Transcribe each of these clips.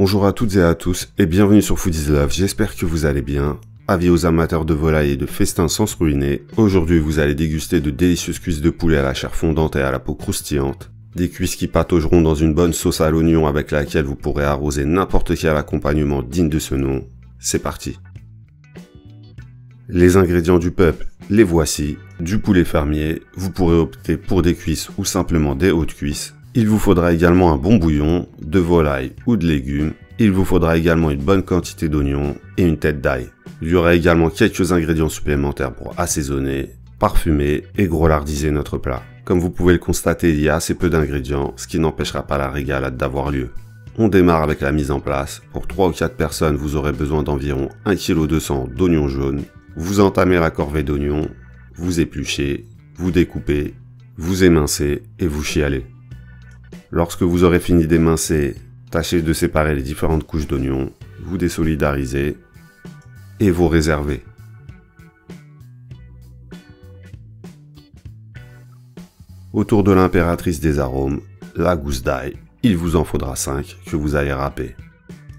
Bonjour à toutes et à tous et bienvenue sur Food is Love, j'espère que vous allez bien. Avis aux amateurs de volaille et de festins sans se ruiner, aujourd'hui vous allez déguster de délicieuses cuisses de poulet à la chair fondante et à la peau croustillante. Des cuisses qui pataugeront dans une bonne sauce à l'oignon avec laquelle vous pourrez arroser n'importe quel accompagnement digne de ce nom. C'est parti. Les ingrédients du peuple, les voici. Du poulet fermier, vous pourrez opter pour des cuisses ou simplement des hautes cuisses. Il vous faudra également un bon bouillon, de volaille ou de légumes. Il vous faudra également une bonne quantité d'oignons et une tête d'ail. Il y aura également quelques ingrédients supplémentaires pour assaisonner, parfumer et grollardiser notre plat. Comme vous pouvez le constater, il y a assez peu d'ingrédients, ce qui n'empêchera pas la régalade d'avoir lieu. On démarre avec la mise en place. Pour 3 ou 4 personnes, vous aurez besoin d'environ 1,2 kg d'oignons jaunes. Vous entamez la corvée d'oignons, vous épluchez, vous découpez, vous émincez et vous chialez. Lorsque vous aurez fini d'émincer, tâchez de séparer les différentes couches d'oignons, vous désolidarisez et vous réservez. Autour de l'impératrice des arômes, la gousse d'ail, il vous en faudra 5 que vous allez râper.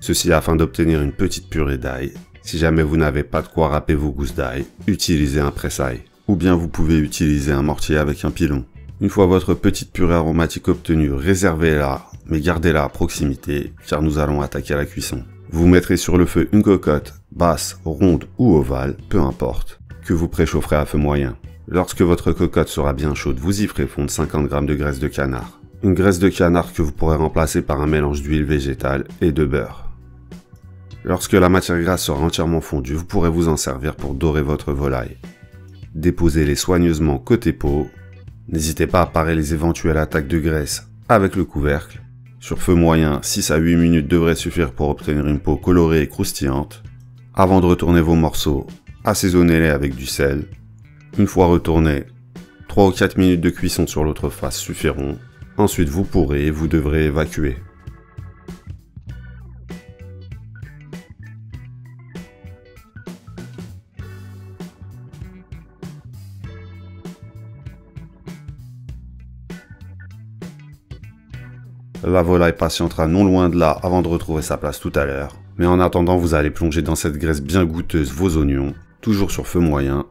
Ceci afin d'obtenir une petite purée d'ail. Si jamais vous n'avez pas de quoi râper vos gousses d'ail, utilisez un presse-ail. Ou bien vous pouvez utiliser un mortier avec un pilon. Une fois votre petite purée aromatique obtenue, réservez-la, mais gardez-la à proximité, car nous allons attaquer la cuisson. Vous mettrez sur le feu une cocotte, basse, ronde ou ovale, peu importe, que vous préchaufferez à feu moyen. Lorsque votre cocotte sera bien chaude, vous y ferez fondre 50 g de graisse de canard. Une graisse de canard que vous pourrez remplacer par un mélange d'huile végétale et de beurre. Lorsque la matière grasse sera entièrement fondue, vous pourrez vous en servir pour dorer votre volaille. Déposez-les soigneusement côté peau. N'hésitez pas à parer les éventuelles attaques de graisse avec le couvercle. Sur feu moyen, 6 à 8 minutes devraient suffire pour obtenir une peau colorée et croustillante. Avant de retourner vos morceaux, assaisonnez-les avec du sel. Une fois retournés, 3 ou 4 minutes de cuisson sur l'autre face suffiront. Ensuite vous pourrez et vous devrez évacuer. La volaille patientera non loin de là avant de retrouver sa place tout à l'heure. Mais en attendant, vous allez plonger dans cette graisse bien goûteuse vos oignons, toujours sur feu moyen.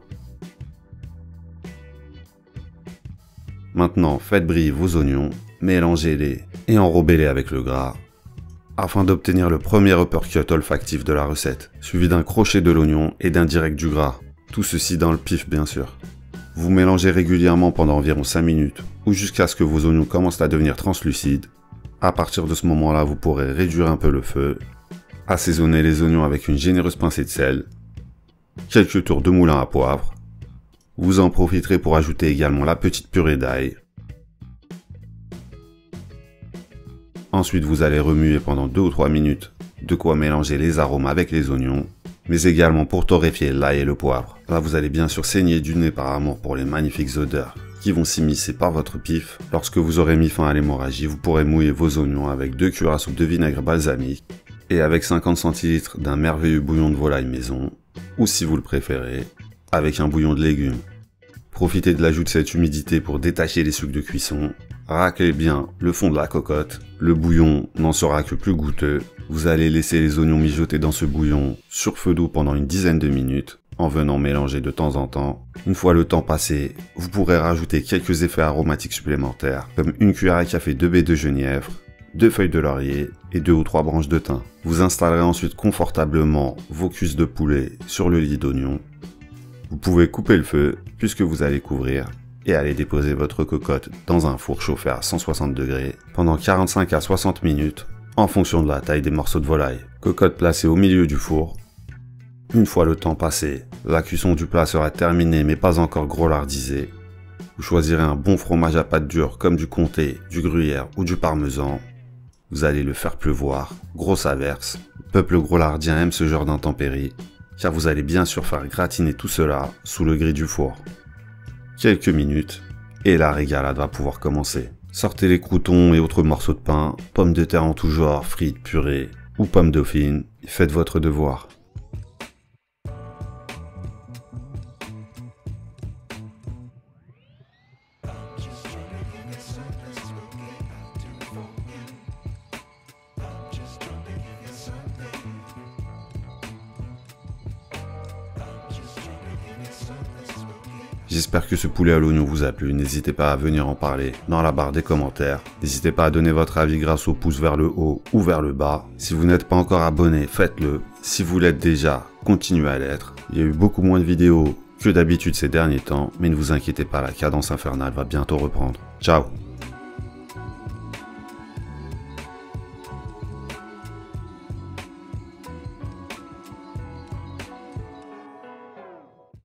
Maintenant, faites briller vos oignons, mélangez-les et enrobez-les avec le gras, afin d'obtenir le premier uppercut olfactif de la recette, suivi d'un crochet de l'oignon et d'un direct du gras. Tout ceci dans le pif bien sûr. Vous mélangez régulièrement pendant environ 5 minutes, ou jusqu'à ce que vos oignons commencent à devenir translucides. À partir de ce moment-là, vous pourrez réduire un peu le feu, assaisonner les oignons avec une généreuse pincée de sel, quelques tours de moulin à poivre. Vous en profiterez pour ajouter également la petite purée d'ail. Ensuite, vous allez remuer pendant 2 ou 3 minutes, de quoi mélanger les arômes avec les oignons, mais également pour torréfier l'ail et le poivre. Là, vous allez bien sûr saigner du nez par amour pour les magnifiques odeurs qui vont s'immiscer par votre pif. Lorsque vous aurez mis fin à l'hémorragie, vous pourrez mouiller vos oignons avec 2 cuillères à soupe de vinaigre balsamique et avec 50 centilitres d'un merveilleux bouillon de volaille maison, ou si vous le préférez, avec un bouillon de légumes. Profitez de l'ajout de cette humidité pour détacher les sucs de cuisson. Raclez bien le fond de la cocotte. Le bouillon n'en sera que plus goûteux. Vous allez laisser les oignons mijoter dans ce bouillon sur feu doux pendant une dizaine de minutes, en venant mélanger de temps en temps. Une fois le temps passé, vous pourrez rajouter quelques effets aromatiques supplémentaires, comme une cuillère à café de baies de genièvre, 2 feuilles de laurier et 2 ou 3 branches de thym. Vous installerez ensuite confortablement vos cuisses de poulet sur le lit d'oignon. Vous pouvez couper le feu puisque vous allez couvrir et aller déposer votre cocotte dans un four chauffé à 160 degrés pendant 45 à 60 minutes en fonction de la taille des morceaux de volaille. Cocotte placée au milieu du four. Une fois le temps passé, la cuisson du plat sera terminée mais pas encore grollardisée. Vous choisirez un bon fromage à pâte dure comme du comté, du gruyère ou du parmesan. Vous allez le faire pleuvoir, grosse averse. Le peuple grollardien aime ce genre d'intempéries, car vous allez bien sûr faire gratiner tout cela sous le gris du four. Quelques minutes, et la régalade va pouvoir commencer. Sortez les croûtons et autres morceaux de pain, pommes de terre en tout genre, frites, purées ou pommes dauphines, et faites votre devoir. J'espère que ce poulet à l'oignon vous a plu, n'hésitez pas à venir en parler dans la barre des commentaires. N'hésitez pas à donner votre avis grâce au pouce vers le haut ou vers le bas. Si vous n'êtes pas encore abonné, faites-le. Si vous l'êtes déjà, continuez à l'être. Il y a eu beaucoup moins de vidéos que d'habitude ces derniers temps, mais ne vous inquiétez pas, la cadence infernale va bientôt reprendre. Ciao!